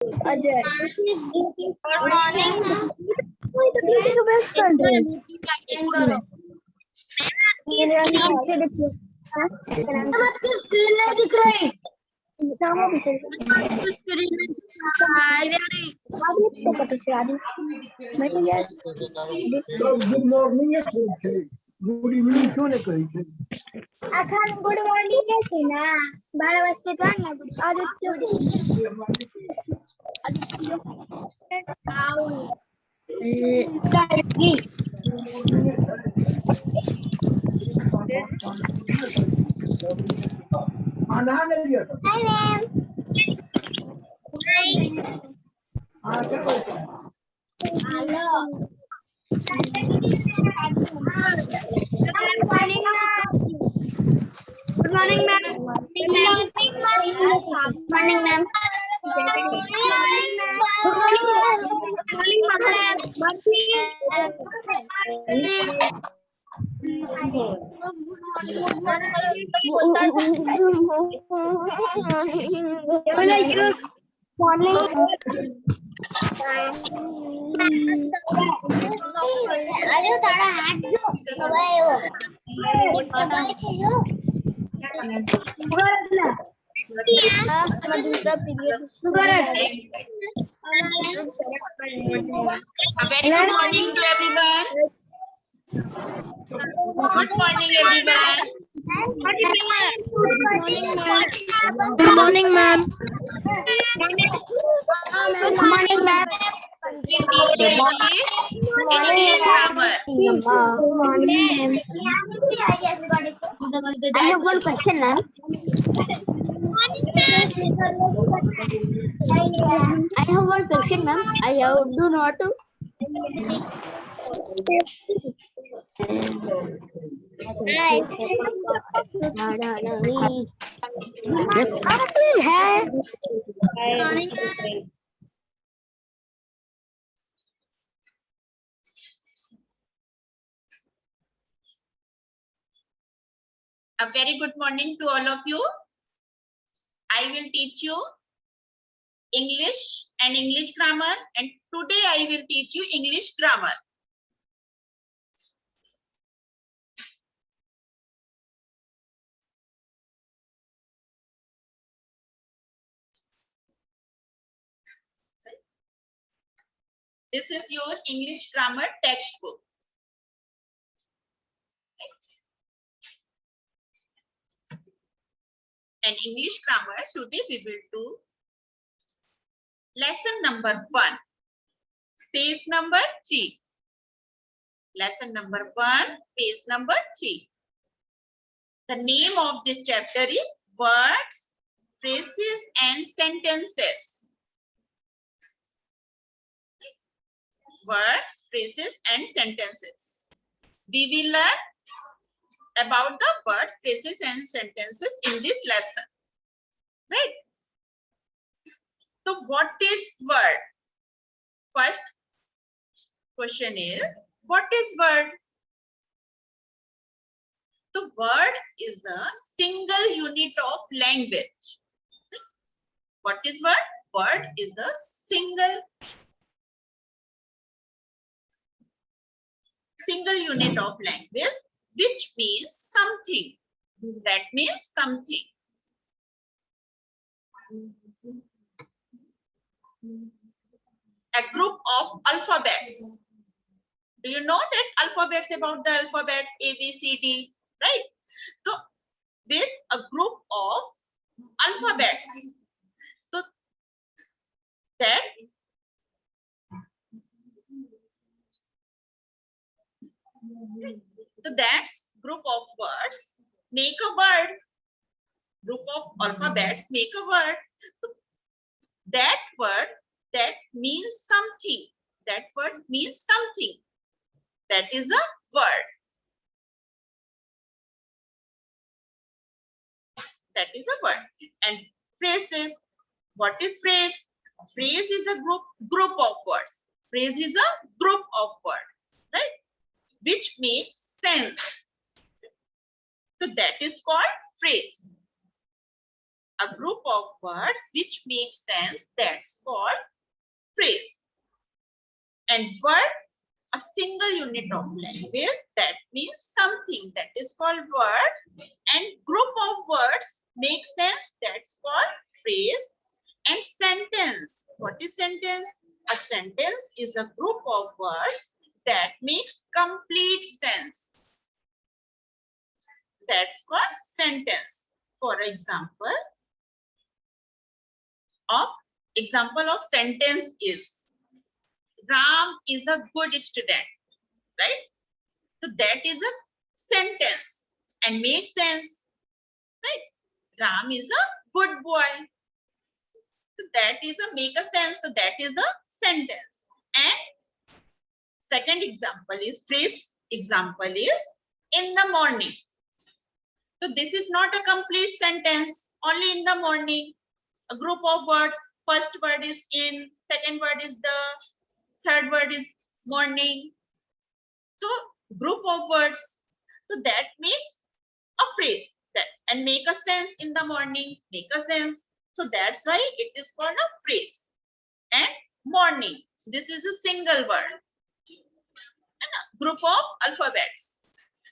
Ajay. Good morning. Why the teaching a best country? मेरे नाम से देखिए स्क्रीन नहीं दिख रही। नाम भी स्क्रीन नहीं दिख रहा है। आदि तो पता से आदि मैं तो यार गुड मॉर्निंग गुड इवनिंग क्यों नहीं कही थी अखान गुड मॉर्निंग है ना 12 बजे जान ना आना नहीं लिया हाय मैम हाँ क्या बोलते हैं hello good morning good morning ma'am good morning ma'am अरे तारा हाथ जो दबाए हो दबाए थे जो Very good morning to everyone. Good morning, everyone. Good morning, ma'am. Good morning, ma'am. We teach you English and English grammar. Good morning. I have one question, ma'am. I have one question, ma'am. I have do not to. A very good morning to all of you. I will teach you English and English grammar, and today I will teach you English grammar. This is your English grammar textbook. And English grammar, today we will do lesson number 1, page number 3. Lesson number 1, page number 3. The name of this chapter is words, phrases, and sentences. Words, phrases, and sentences. We will learn about the words, phrases, and sentences in this lesson. Right? So, what is word? First question is, what is word? The word is a single unit of language. What is word? Word is a single unit of language, which means something. That means something. A group of alphabets. Do you know that alphabets, about the alphabets A, B, C, D, right? So with a group of alphabets, so that's group of words make a word. Group of alphabets make a word. So that word that means something. That word means something. That is a word. That is a word. And phrases. What is phrase? Phrase is a group of words. Phrase is a group of words, right? Which makes sense. So that is called phrase. a group of words which make sense, that's called phrase. And word, a single unit of language, that means something, that is called word. And group of words make sense, that's called phrase. And sentence, what is sentence? A sentence is a group of words that makes complete sense. That's called sentence. For example of sentence is Ram is a good student, right? So that is a sentence and makes sense, right? Ram is a good boy. So that is a make a sense. So that is a sentence. And second example is phrase. Example is in the morning. So this is not a complete sentence. Only in the morning. A group of words. First word is in. Second word is the. Third word is morning. So group of words. So that makes a phrase. That and make a sense in the morning. Make a sense. So that's why it is called a phrase. And morning. This is a single word. And a group of alphabets.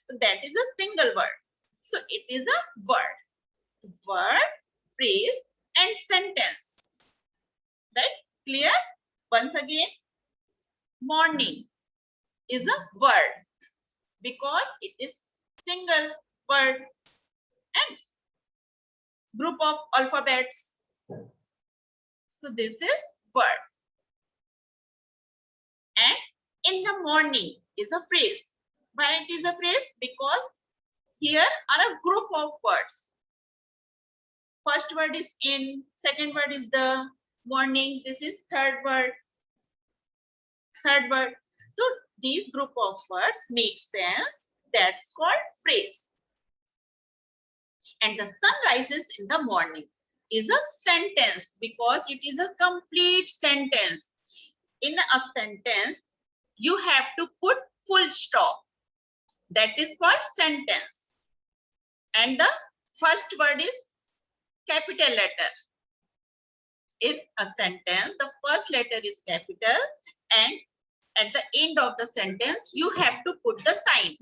So that is a single word. So it is a word. Word, phrase, and sentence. Right? Clear? Once again, morning is a word because it is single word and group of alphabets. So this is word. And in the morning is a phrase. Why it is a phrase? Because here are a group of words. First word is in, second word is the, morning, this is third word. Third word. So these group of words make sense. That's called phrase. And the sun rises in the morning is a sentence because it is a complete sentence. In a sentence, you have to put full stop. That is called sentence. And the first word is capital letter. In a sentence, the first letter is capital and at the end of the sentence, you have to put the sign.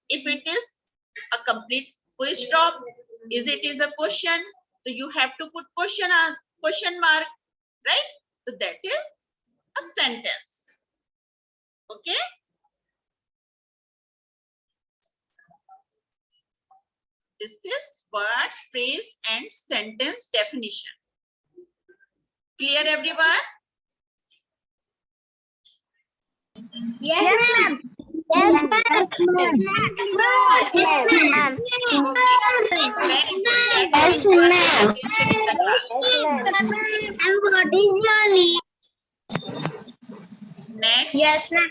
If it is a complete full stop, is a question, so you have to put question mark, right? So that is a sentence. Okay? This is word, phrase, and sentence definition. Clear, everyone? Yes, ma'am. Yes, ma'am. Yes, ma'am. Very good. That's your attention in the class. And what is your name? Next. Yes, ma'am.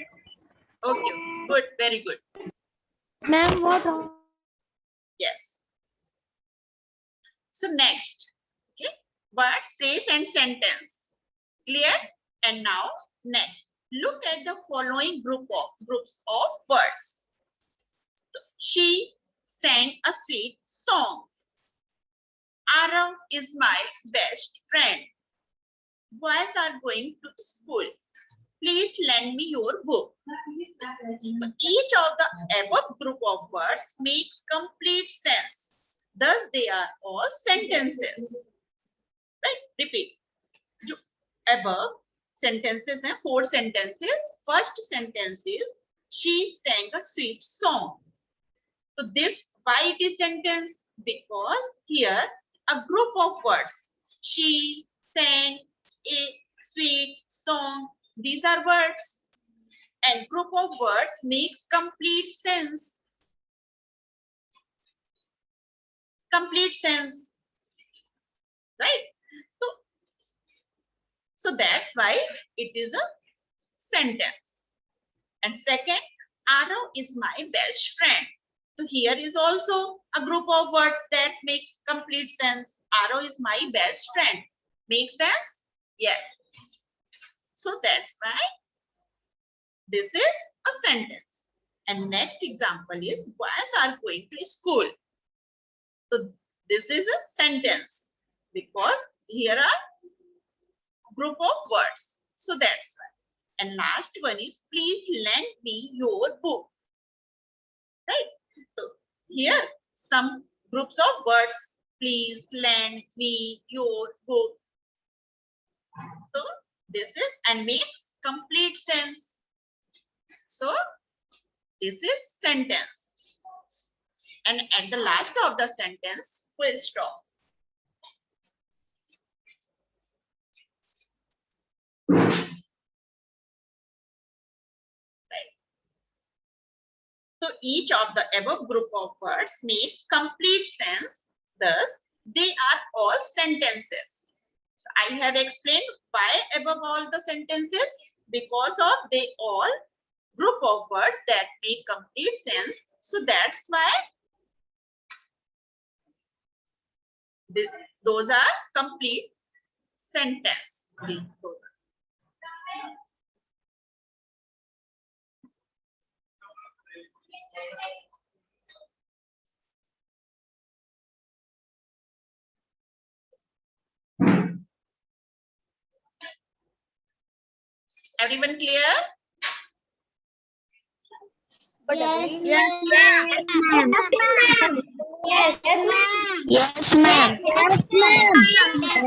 Okay. Good. Very good. Ma'am, what? Yes. So next. Okay. Words, phrase, and sentence. Clear? And now next. Look at the following groups of words. She sang a sweet song. Arav is my best friend. Boys are going to school. Please lend me your book. So each of the above group of words makes complete sense. Thus, they are all sentences. Right? Repeat. Above sentences and 4 sentences. First sentence is she sang a sweet song. So this, why it is sentence? Because here a group of words. She sang a sweet song. These are words. And group of words makes complete sense. Complete sense. Right? So that's why it is a sentence. And second, Arav is my best friend. So here is also a group of words that makes complete sense. Arav is my best friend. Makes sense? Yes. So that's why this is a sentence. And next example is boys are going to school. So this is a sentence because here are group of words. So that's why. And last one is please lend me your book. Right? So here some groups of words. Please lend me your book. So this is and makes complete sense. So this is sentence. And at the last of the sentence, full stop. Right. So each of the above group of words makes complete sense. Thus, they are all sentences. I have explained why above all the sentences, because of they all group of words that make complete sense. So that's why those are complete sentence. Everyone clear? Yes, Yes, ma'am. Yes, ma'am. Yes, ma'am. Yes, ma'am.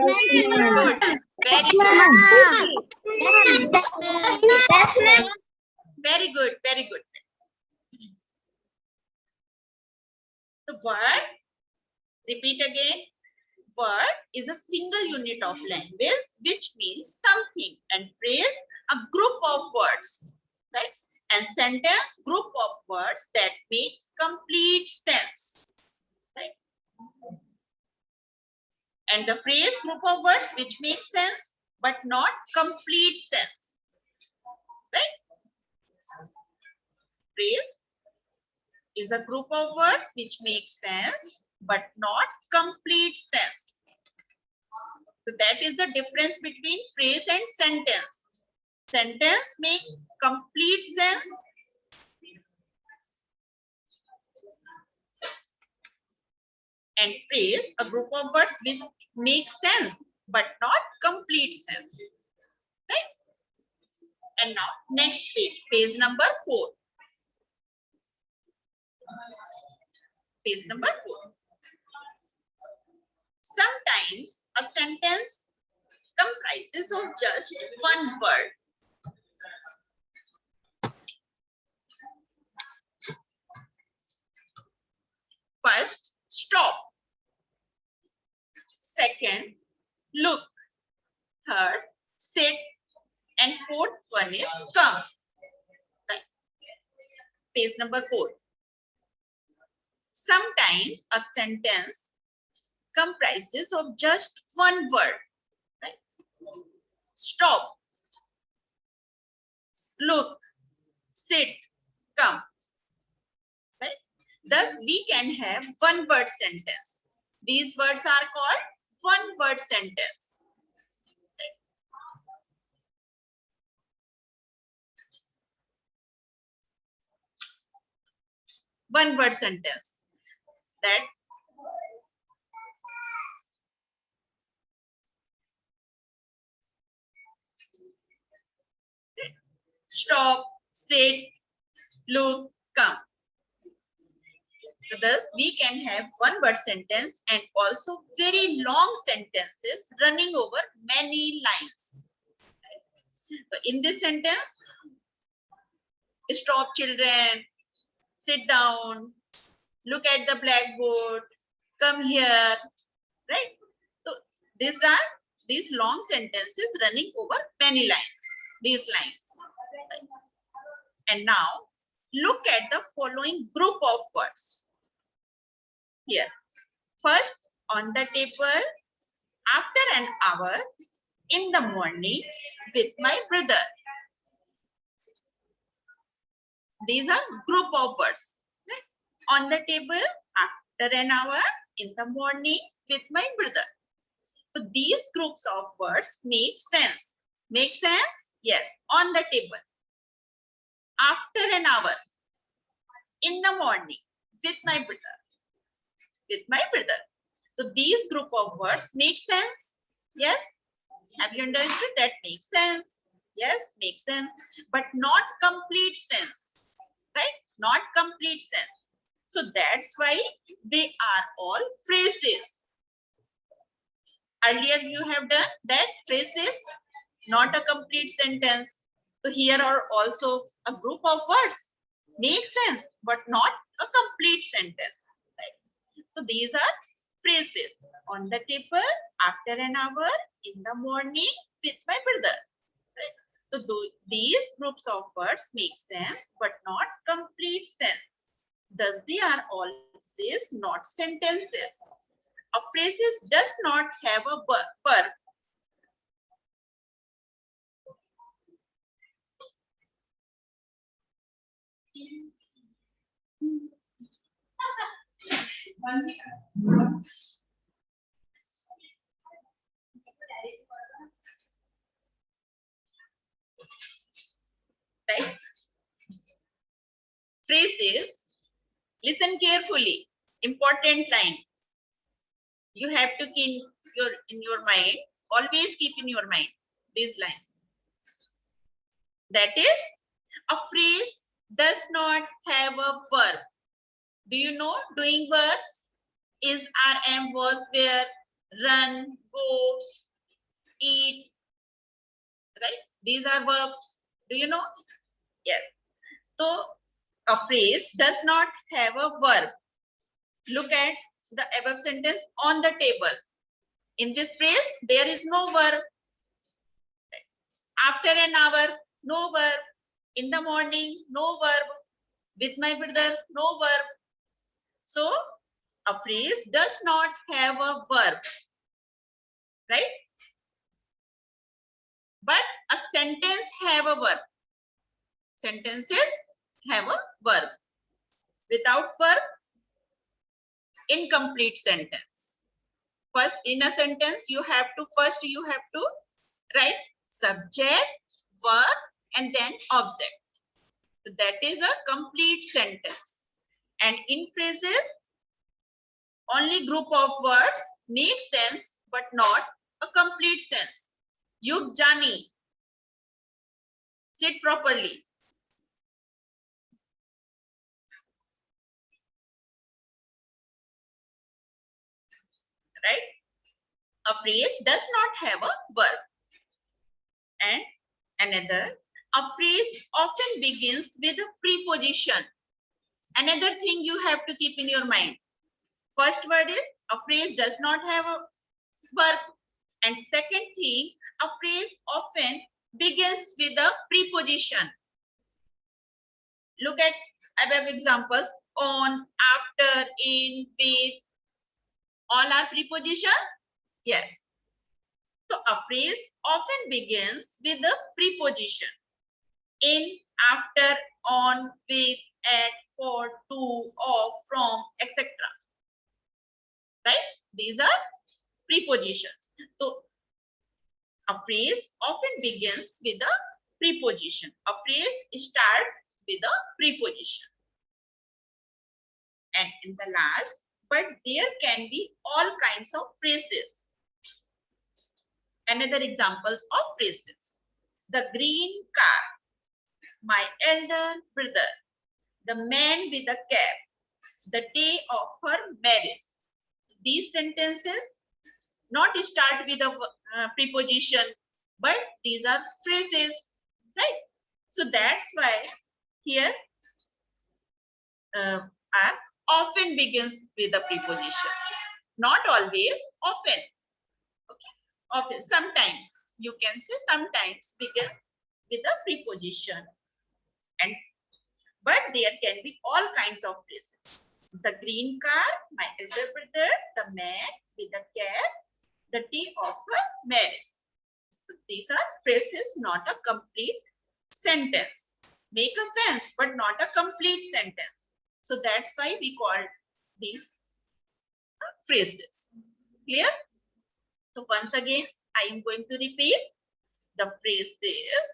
Good. Very good. Yes, ma'am. Very good. Very good. The word, repeat again. Word is a single unit of language which means something, and phrase a group of words, right? And sentence group of words that makes complete sense, right? And the phrase group of words which makes sense but not complete sense, right? Phrase is a group of words which makes sense but not complete sense. So that is the difference between phrase and sentence. Sentence makes complete sense. And phrase, a group of words which make sense but not complete sense. Right? And now next page, page number 4. Page number 4. Sometimes a sentence comprises of just one word. First, stop. Second, look. Third, sit. And fourth one is come. Right. Page number 4. Sometimes a sentence comprises of just one word. Right? Stop. Look. Sit. Come. Right? Thus, we can have one word sentence. These words are called one word sentence. Right? One word sentence. That stop, sit, look, come. So thus, we can have one word sentence and also very long sentences running over many lines. So in this sentence, stop children, sit down, look at the blackboard, come here, right? So these long sentences running over many lines, these lines. Right? And now, look at the following group of words. Here, first on the table, after an hour, in the morning, with my brother. These are group of words. Right? On the table, after an hour, in the morning, with my brother. So these groups of words make sense. Make sense? Yes. On the table. After an hour, in the morning, with my brother. With my brother. So these group of words make sense. Yes. Have you understood? That makes sense. Yes, makes sense, but not complete sense, right? Not complete sense. So that's why they are all phrases. Earlier you have done that phrases, not a complete sentence. So here are also a group of words. Makes sense, but not a complete sentence. Right? So these are phrases. On the table, after an hour, in the morning, with my brother. Right? So these groups of words make sense, but not complete sense. Thus, they are all phrases, not sentences. A phrase does not have a verb. Right? Phrases, listen carefully. Important line. You have to keep in your mind. Always keep in your mind these lines. That is, a phrase does not have a verb. Do you know doing verbs? Is, are, am, was, were, run, go, eat, right? These are verbs. Do you know? Yes. So a phrase does not have a verb. Look at the above sentence on the table. In this phrase, there is no verb. After an hour, no verb. In the morning, no verb. With my brother, no verb. So a phrase does not have a verb, right? But a sentence have a verb. Sentences have a verb. Without verb, incomplete sentence. First, in a sentence, you have to write subject, verb, and then object. So that is a complete sentence. And in phrases, only group of words make sense, but not a complete sense. Yug Jani. Sit properly. Right? A phrase does not have a verb. And another, a phrase often begins with a preposition. Another thing you have to keep in your mind. First word is, a phrase does not have a verb. And second thing, a phrase often begins with a preposition. Look at above examples. On, after, in, with. All are preposition? Yes. So a phrase often begins with a preposition. In, after, on, with, at, for, to, of, from, etc. Right? These are prepositions. So a phrase often begins with a preposition. A phrase starts with a preposition. And in the last, but there can be all kinds of phrases. Another examples of phrases. The green car, my elder brother, the man with the cap, the day of her marriage. These sentences not start with a preposition, but these are phrases, right? So that's why here are often begins with a preposition. Not always, often. Okay, often. Sometimes you can say sometimes begin with a preposition, and but there can be all kinds of phrases. The green car, my elder brother, the man with the cap, the day of her marriage. These are phrases, not a complete sentence. Make a sense, but not a complete sentence. So that's why we call these phrases. Clear? So once again, I am going to repeat. The phrase is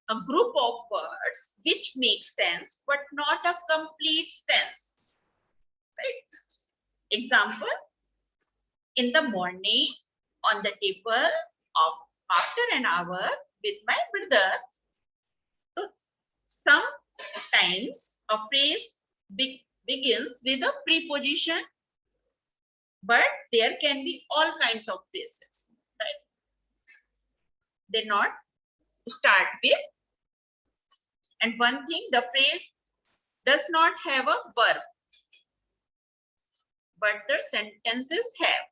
a group of words which make sense, but not a complete sense. Right? Example, in the morning on the table of after an hour with my brother. So sometimes a phrase begins with a preposition, but there can be all kinds of phrases, right? They not start with, and one thing, the phrase does not have a verb, but the sentences have.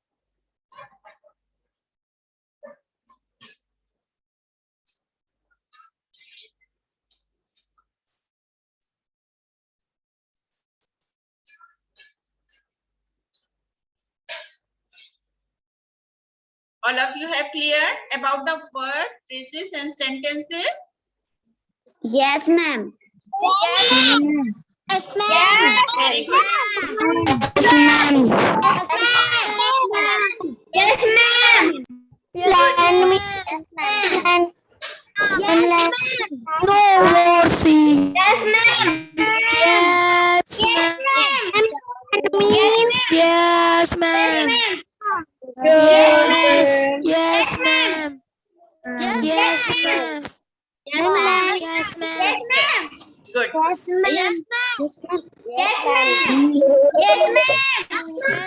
All of you have cleared about the word, phrases and sentences? Yes, ma'am. Yes, ma'am. Very good. Yes, ma'am. Yes, ma'am. Yes, ma'am. Yes, ma'am. No mercy. Yes, ma'am. Yes, Yes, ma'am. ma'am. Means Yes, ma'am. yes, Yes, yes, ma'am. yes, Yes, ma'am. ma'am. Yes, ma'am. Yes, ma'am. Yes, ma'am. Good. Yes, ma'am. Yes, ma'am. Yes, ma'am. Yes, ma'am. Yes, Yes, ma'am. ma'am.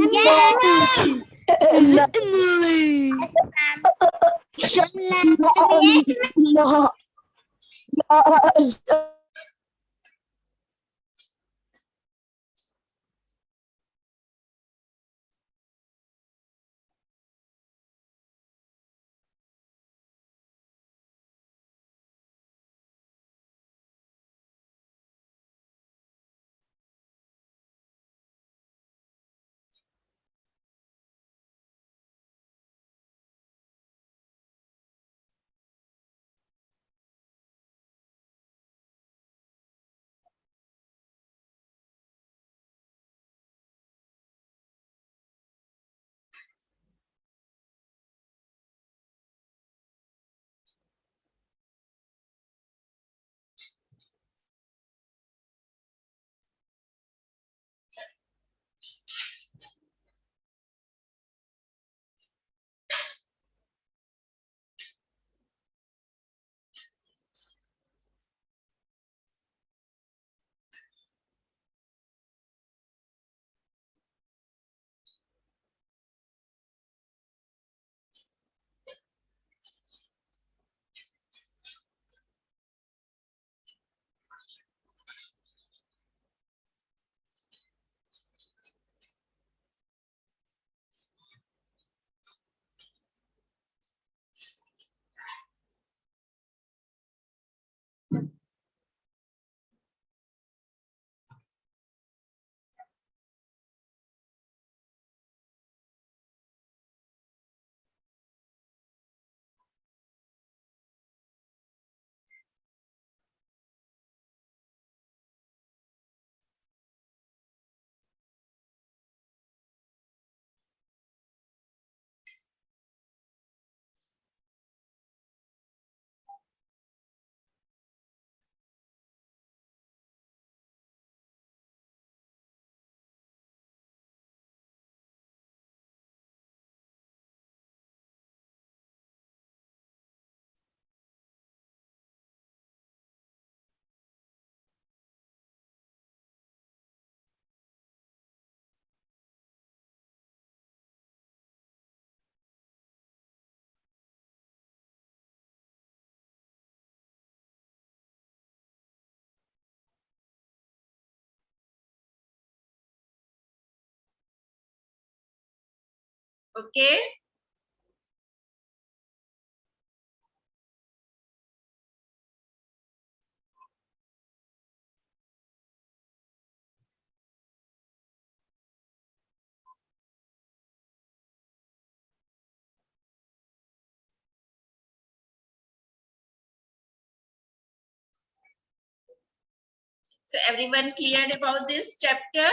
Yes, ma'am. Is it Emily? Yes, ma'am. Okay. So everyone cleared about this chapter?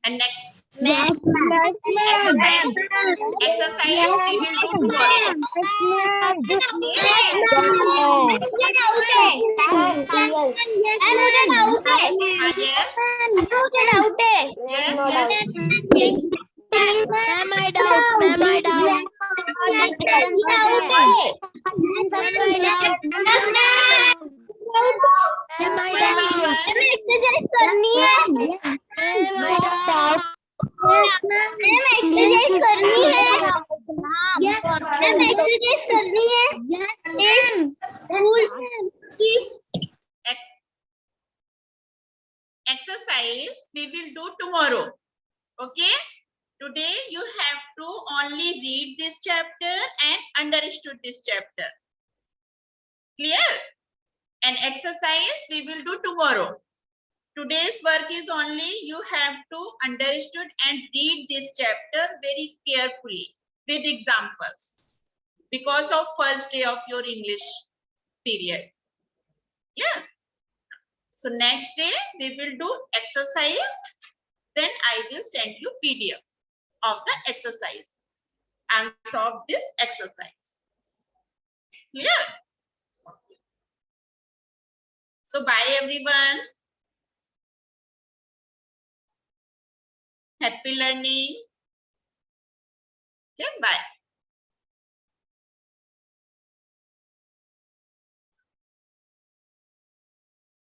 And next Yes, exercise. Exercise we will do tomorrow. Yes. Yes. Yes. Speak. Ma'am, I doubt. Ma'am, I doubt. Ma'am, I doubt. Ma'am, I One by doubt. one. Exercise करनी है Ma'am, I doubt. Ma'am exercise करनी है ma'am exercise करनी है school की Exercise we will do tomorrow. Okay. Today you have to only read this chapter and understood this chapter. Clear? And exercise we will do tomorrow. Today's work is only you have to understood and read this chapter very carefully with examples because of first day of your English period. Yeah. So next day we will do exercise. Then I will send you PDF of the exercise. Answer of this exercise. Clear? So bye everyone. Happy learning. Okay, bye.